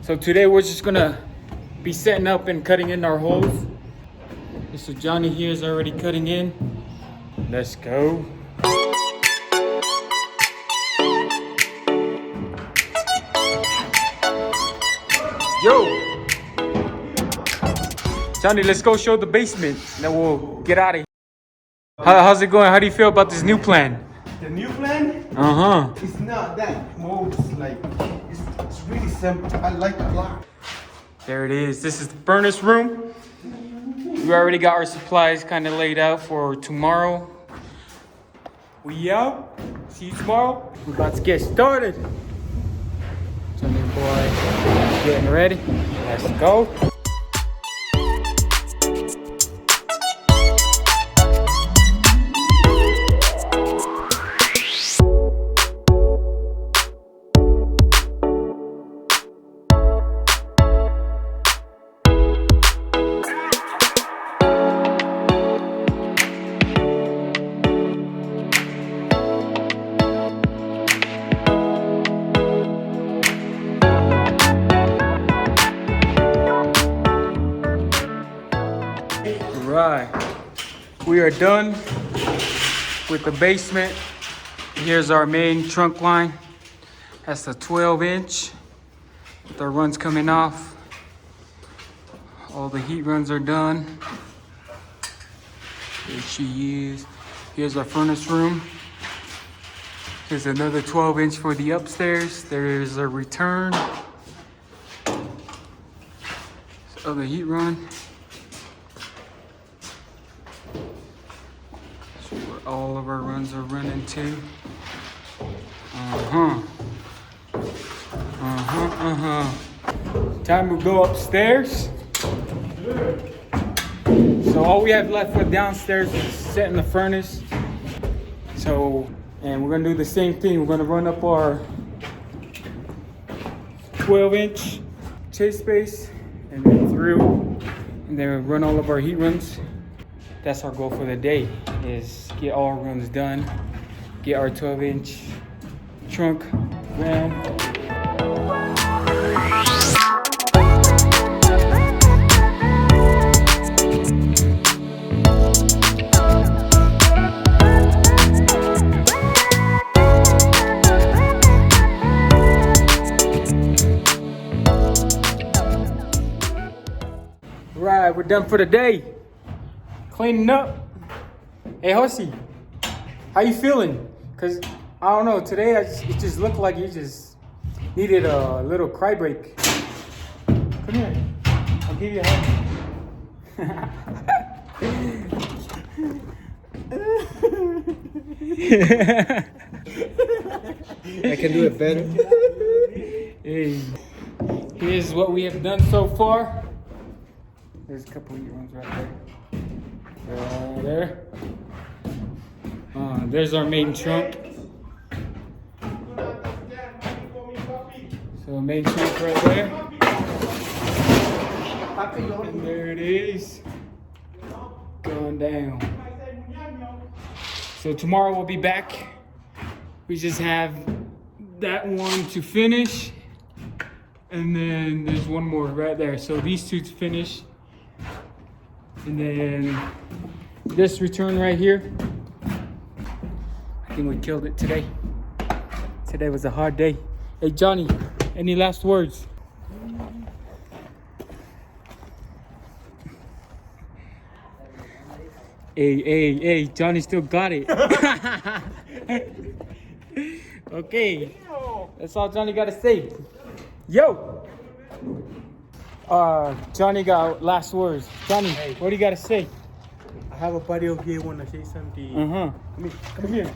So today we're just gonna be setting up and cutting in our holes. So Johnny here is already cutting in. Let's go. Yo! Johnny, let's go show the basement. Then we'll get out of here. How's it going? How do you feel about this new plan? The new plan? Uh-huh. It's not that most like it's really simple. I like it a lot. There it is. This is the furnace room. We already got our supplies kind of laid out for tomorrow. We out. See you tomorrow. We're about to get started. Johnny boy getting ready. Let's go. Right, we are done with the basement. Here's our main trunk line. That's the 12-inch. The runs coming off. All the heat runs are done. There she is. Here's our furnace room. Here's another 12-inch for the upstairs. There's a return. Other heat run. All of our runs are running too. Time to go upstairs. So all we have left for downstairs is setting the furnace. And we're gonna do the same thing. We're gonna run up our 12-inch chase space and then through, and then run all of our heat runs. That's our goal for the day, is get all our runs done, get our 12-inch trunk ran. Right, we're done for the day. Cleaning up. Hey, Hosi, how you feeling? Cause I don't know, today it just looked like you just needed a little cry break. Come here, I'll give you a hug. I can do it better. Hey, here's what we have done so far. There's a couple of your ones right there. There. There's our main trunk. So main trunk right there. And there it is. Going down. So tomorrow we'll be back. We just have that one to finish. And then there's one more right there. So these two to finish. And then this return right here. I think we killed it today. Today was a hard day. Hey Johnny, any last words? Hey, Johnny still got it. Okay, that's all Johnny got to say. Yo! Johnny got last words. Johnny, hey, what do you got to say? I have a buddy over here want to say something. Come here.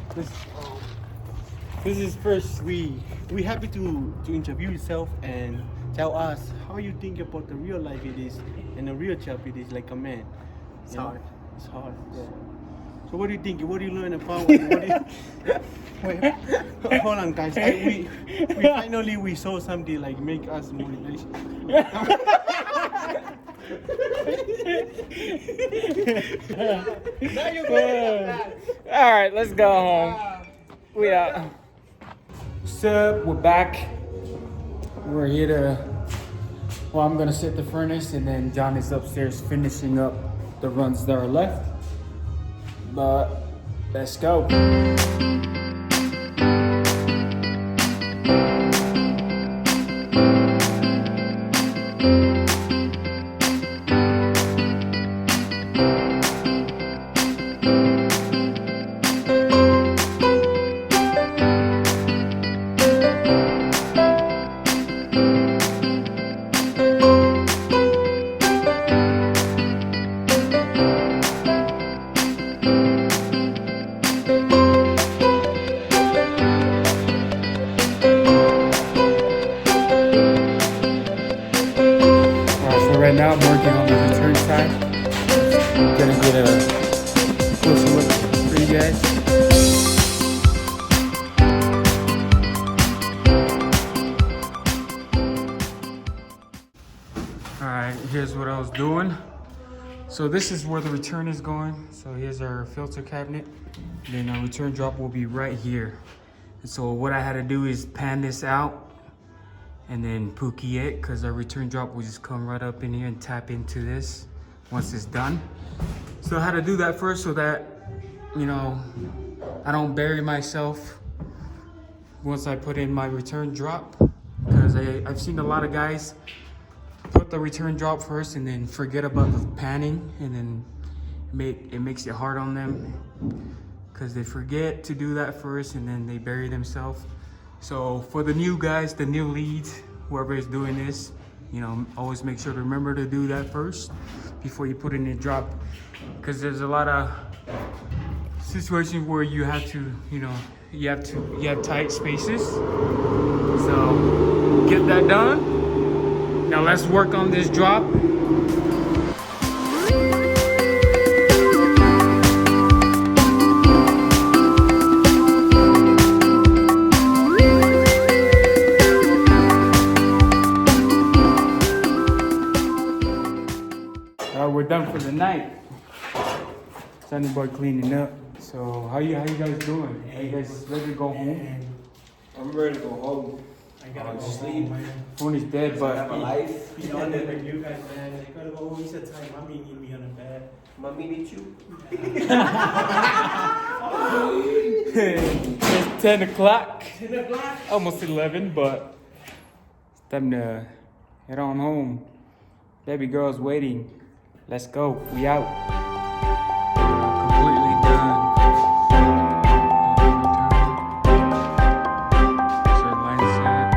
This is first. We happy to interview yourself and tell us how you think about the real life it is and the real job it is like a man. It's hard. It's hard. Yeah. So what do you think? What do you learn about? Wait, hold on, guys. We finally saw something like make us motivation. All right, let's go home. We out. What's up? We're back. We're here to Well, I'm gonna set the furnace, and then John is upstairs finishing up the runs that are left. But let's go. Right now I'm working on the return side. Gonna get a closer look for you guys. Alright, here's what I was doing. So this is where the return is going. So here's our filter cabinet. And then our return drop will be right here. And so what I had to do is pan this out and then pookie it, because our return drop will just come right up in here and tap into this once it's done. So I had to do that first so that, you know, I don't bury myself once I put in my return drop, because I've seen a lot of guys put the return drop first and then forget about the panning, and then it makes it hard on them because they forget to do that first and then they bury themselves. So for the new guys, the new leads, whoever is doing this, you know, always make sure to remember to do that first before you put in your drop, because there's a lot of situations where you have to, you know, you have tight spaces. So get that done. Now let's work on this drop. We're done for the night. Sunny boy cleaning up. So how you guys doing? Are you guys ready to go home? I'm ready to go home. I gotta go sleep. home, man. Phone is dead, I but have a life. Be honest with you guys, man. I gotta go home. He said time. Mommy need me on the bed. Mommy needs you. it's 10 o'clock. 10 o'clock. Almost 11, but it's time to head on home. Baby girl's waiting. Let's go. We out. Completely done. So line set.